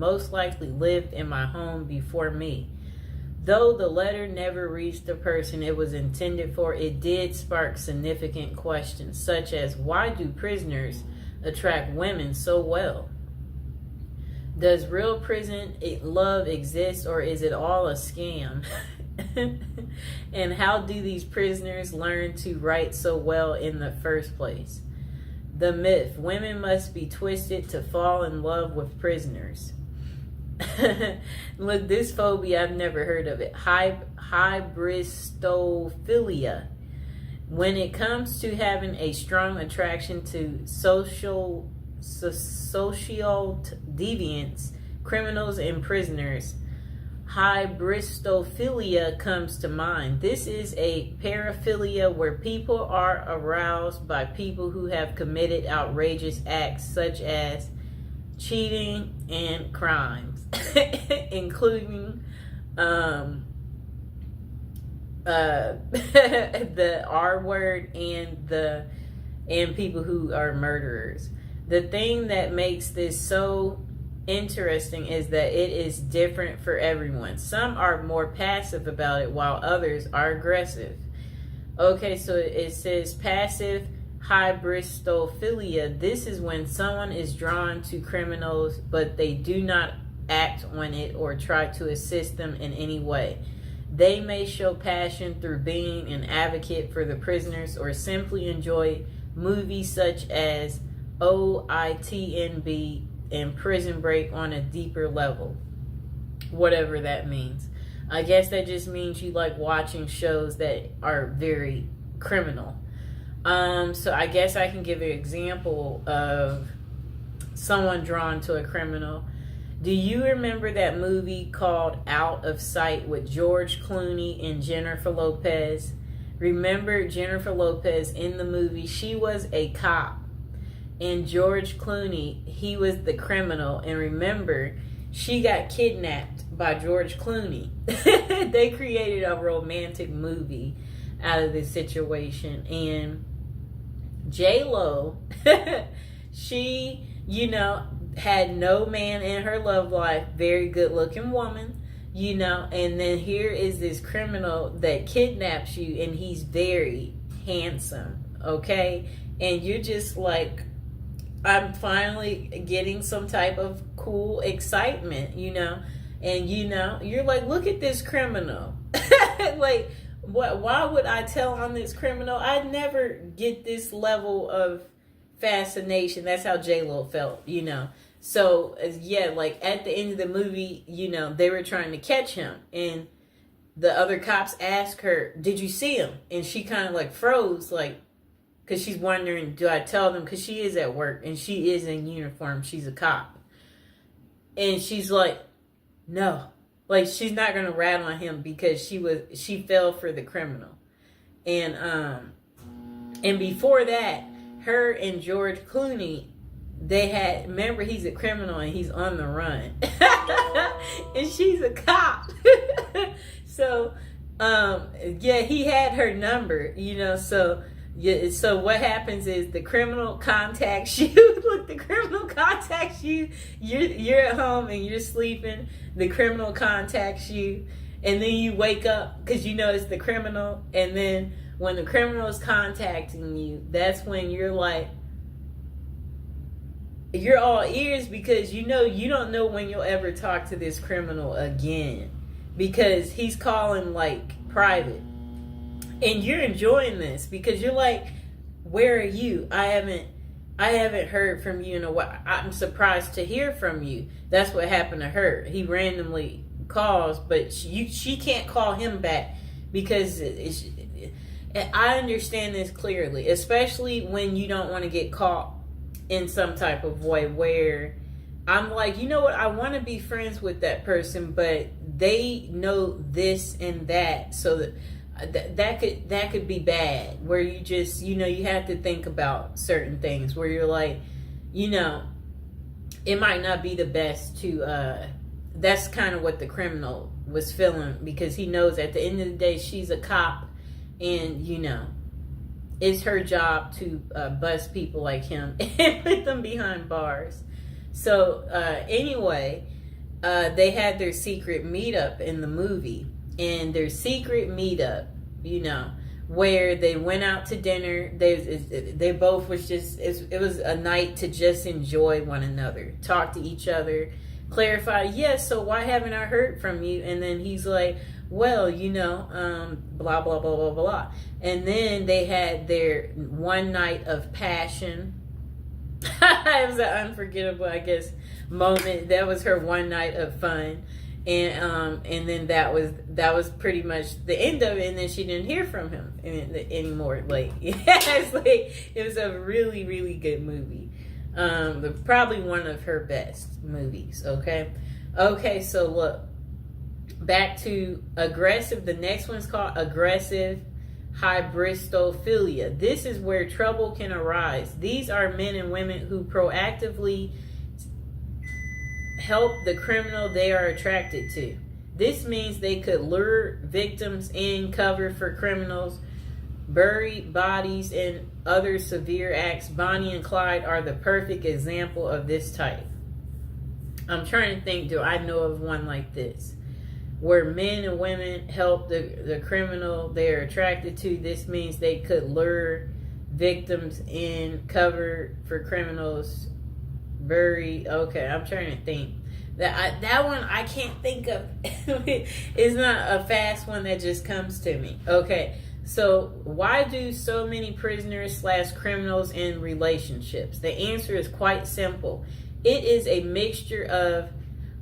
most likely lived in my home before me. Though the letter never reached the person it was intended for, it did spark significant questions, such as why do prisoners attract women so well? Does real prison love exist, or is it all a scam? And how do these prisoners learn to write so well in the first place? The myth, women must be twisted to fall in love with prisoners. Look, this phobia, I've never heard of it. Hybristophilia. When it comes to having a strong attraction to social deviants, criminals, and prisoners, hybristophilia comes to mind. This is a paraphilia where people are aroused by people who have committed outrageous acts such as cheating and crimes, including the R word and people who are murderers. The thing that makes this so interesting is that it is different for everyone. Some are more passive about it while others are aggressive. Okay, so it says passive hybristophilia. This is when someone is drawn to criminals, but they do not act on it or try to assist them in any way. They may show passion through being an advocate for the prisoners or simply enjoy movies such as OITNB and Prison Break on a deeper level. Whatever that means. I guess that just means you like watching shows that are very criminal. So I guess I can give an example of someone drawn to a criminal. Do you remember that movie called Out of Sight with George Clooney and Jennifer Lopez? Remember Jennifer Lopez in the movie? She was a cop. And George Clooney, he was the criminal. And remember, she got kidnapped by George Clooney. They created a romantic movie out of this situation. And J-Lo, she, had no man in her love life. Very good looking woman, and then here is this criminal that kidnaps you, and he's very handsome, okay? And you're just like, I'm finally getting some type of cool excitement, and you're like, look at this criminal. Like, why would I tell on this criminal? I'd never get this level of fascination. That's how J-Lo felt, So, yeah, like at the end of the movie, they were trying to catch him, and the other cops asked her, did you see him? And she kind of like froze, like, because she's wondering, do I tell them? Because she is at work and she is in uniform. She's a cop. And she's like, no. Like, she's not going to rat on him because she fell for the criminal. And before that, her and George Clooney, remember, he's a criminal and he's on the run. And she's a cop. So, he had her number, so... Yeah, so what happens is the criminal contacts you. Look, the criminal contacts you. You're at home and you're sleeping. The criminal contacts you, and then you wake up because it's the criminal. And then when the criminal is contacting you, that's when you're like, you're all ears because you don't know when you'll ever talk to this criminal again because he's calling like private. And you're enjoying this because you're like, where are you? I haven't heard from you in a while. I'm surprised to hear from you. That's what happened to her. He randomly calls, but she can't call him back because I understand this clearly, especially when you don't want to get caught in some type of way where I'm like, you know what? I want to be friends with that person, but they know this and that, so that could be bad, where you just you have to think about certain things where you're like, it might not be the best to that's kind of what the criminal was feeling because he knows at the end of the day she's a cop and it's her job to bust people like him and put them behind bars. So anyway, they had their secret meetup in the movie, and their secret meetup, you know, where they went out to dinner. They both was just, it was a night to just enjoy one another, talk to each other, clarify, yes, so why haven't I heard from you? And then he's like, well, you know, blah, blah, blah, blah, blah. And then they had their one night of passion. It was an unforgettable, I guess, moment. That was her one night of fun. And then that was pretty much the end of it. And then she didn't hear from him anymore. Like, it's like, it was a really, really good movie. Probably one of her best movies. Okay, so look, back to aggressive. The next one's called aggressive hybristophilia. This is where trouble can arise. These are men and women who proactively help the criminal they are attracted to. This means they could lure victims in, cover for criminals, bury bodies, and other severe acts. Bonnie and Clyde are the perfect example of this type. I'm trying to think, do I know of one like this? Where men and women help the criminal they're attracted to. This means they could lure victims in, cover for criminals, bury. Okay, I'm trying to think. That one I can't think of. It's not a fast one that just comes to me. Okay, so why do so many prisoners / criminals in relationships? The answer is quite simple. It is a mixture of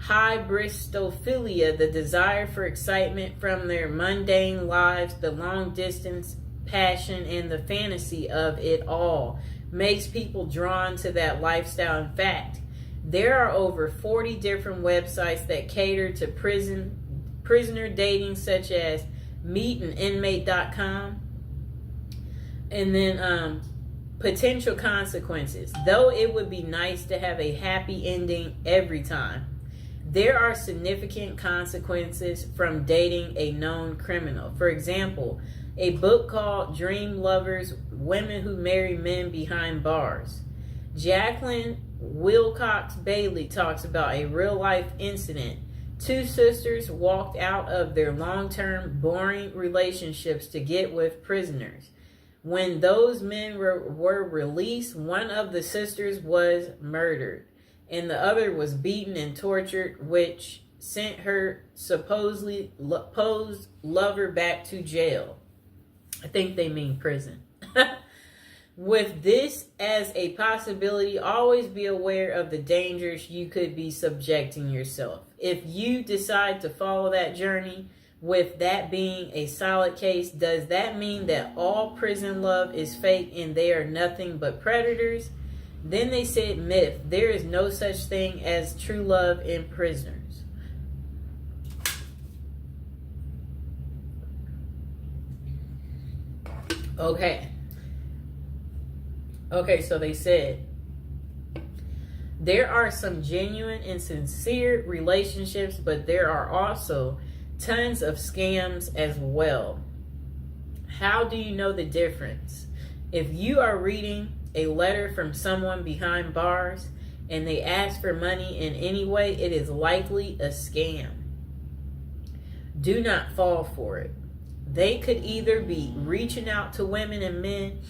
hybristophilia, the desire for excitement from their mundane lives, the long distance passion, and the fantasy of it all makes people drawn to that lifestyle. In fact, there are over 40 different websites that cater to prisoner dating, such as meetaninmate.com. And then potential consequences. Though it would be nice to have a happy ending every time, there are significant consequences from dating a known criminal. For example, a book called Dream Lovers: Women Who Marry Men Behind Bars. Jacqueline Wilcox Bailey talks about a real-life incident. Two sisters walked out of their long-term, boring relationships to get with prisoners. When those men were released, one of the sisters was murdered, and the other was beaten and tortured, which sent her supposedly posed lover back to jail. I think they mean prison. With this as a possibility, always be aware of the dangers you could be subjecting yourself. If you decide to follow that journey, with that being a solid case, does that mean that all prison love is fake and they are nothing but predators? Then they said myth. There is no such thing as true love in prisoners. Okay, so they said there are some genuine and sincere relationships, but there are also tons of scams as well. How do you know the difference? If you are reading a letter from someone behind bars and they ask for money in any way, it is likely a scam. Do not fall for it. They could either be reaching out to women and men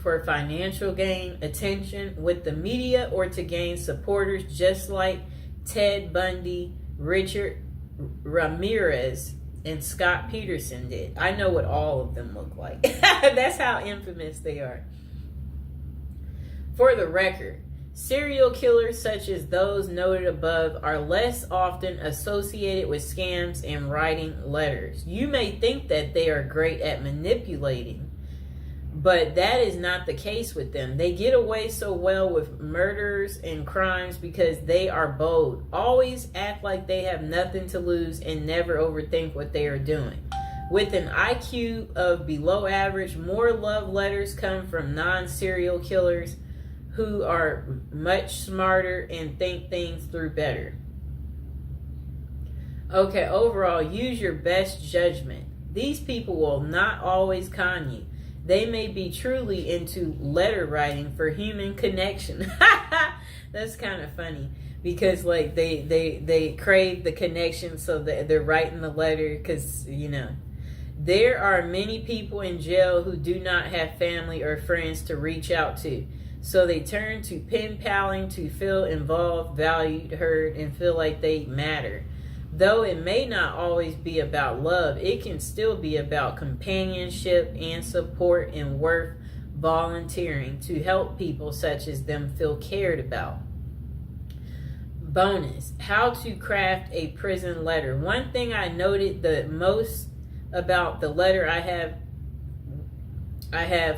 for financial gain, attention with the media, or to gain supporters, just like Ted Bundy, Richard Ramirez, and Scott Peterson did. I know what all of them look like. That's how infamous they are. For the record, serial killers such as those noted above are less often associated with scams and writing letters. You may think that they are great at manipulating, but that is not the case with them. They get away so well with murders and crimes because they are bold, always act like they have nothing to lose, and never overthink what they are doing. With an IQ of below average, more love letters come from non-serial killers who are much smarter and think things through better. Okay, overall, use your best judgment. These people will not always con you. They may be truly into letter writing for human connection. That's kind of funny. because like they crave the connection, so that they're writing the letter because there are many people in jail who do not have family or friends to reach out to. So they turn to pen paling to feel involved, valued, heard, and feel like they matter. Though it may not always be about love, it can still be about companionship and support and worth volunteering to help people such as them feel cared about. Bonus, how to craft a prison letter. One thing I noted the most about the letter I have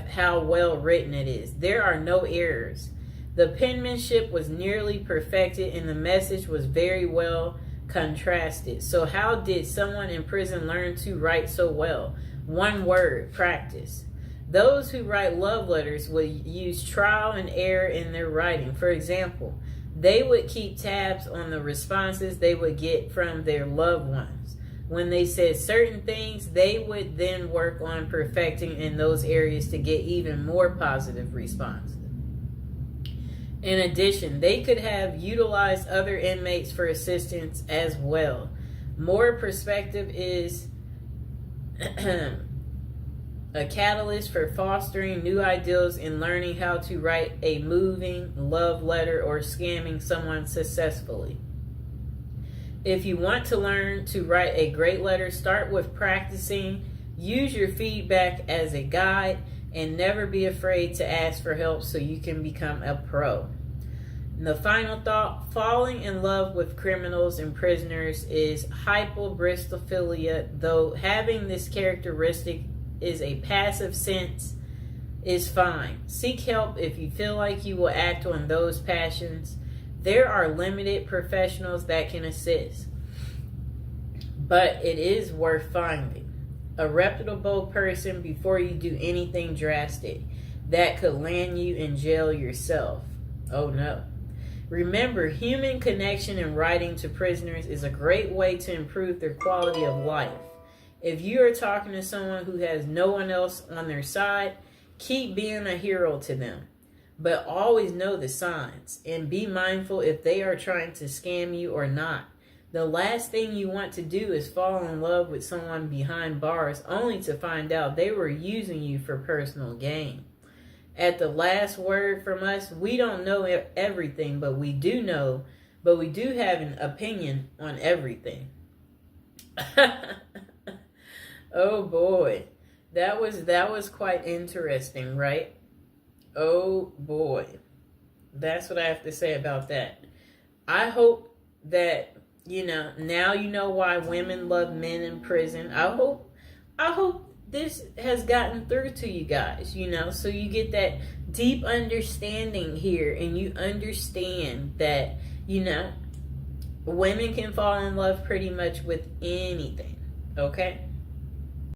how well written it is. There are no errors. The penmanship was nearly perfected and the message was very well contrasted. So how did someone in prison learn to write so well? One word: practice. Those who write love letters will use trial and error in their writing. For example, they would keep tabs on the responses they would get from their loved ones. When they said certain things, they would then work on perfecting in those areas to get even more positive responses. In addition, they could have utilized other inmates for assistance as well. More perspective is a catalyst for fostering new ideals and learning how to write a moving love letter or scamming someone successfully. If you want to learn to write a great letter, start with practicing. Use your feedback as a guide and never be afraid to ask for help so you can become a pro. And the final thought: falling in love with criminals and prisoners is hyperbristophilia. Though having this characteristic is a passive sense is fine. Seek help if you feel like you will act on those passions. There are limited professionals that can assist, but it is worth finding a reputable person before you do anything drastic that could land you in jail yourself. Oh no. Remember, human connection and writing to prisoners is a great way to improve their quality of life. If you are talking to someone who has no one else on their side, keep being a hero to them. But always know the signs and be mindful if they are trying to scam you or not. The last thing you want to do is fall in love with someone behind bars only to find out they were using you for personal gain. At the last word from us, we don't know everything, but we do have an opinion on everything. Oh boy. That was quite interesting, right? Oh boy. That's what I have to say about that. I hope that, now you know why women love men in prison. I hope this has gotten through to you guys, so you get that deep understanding here and you understand that, women can fall in love pretty much with anything, okay?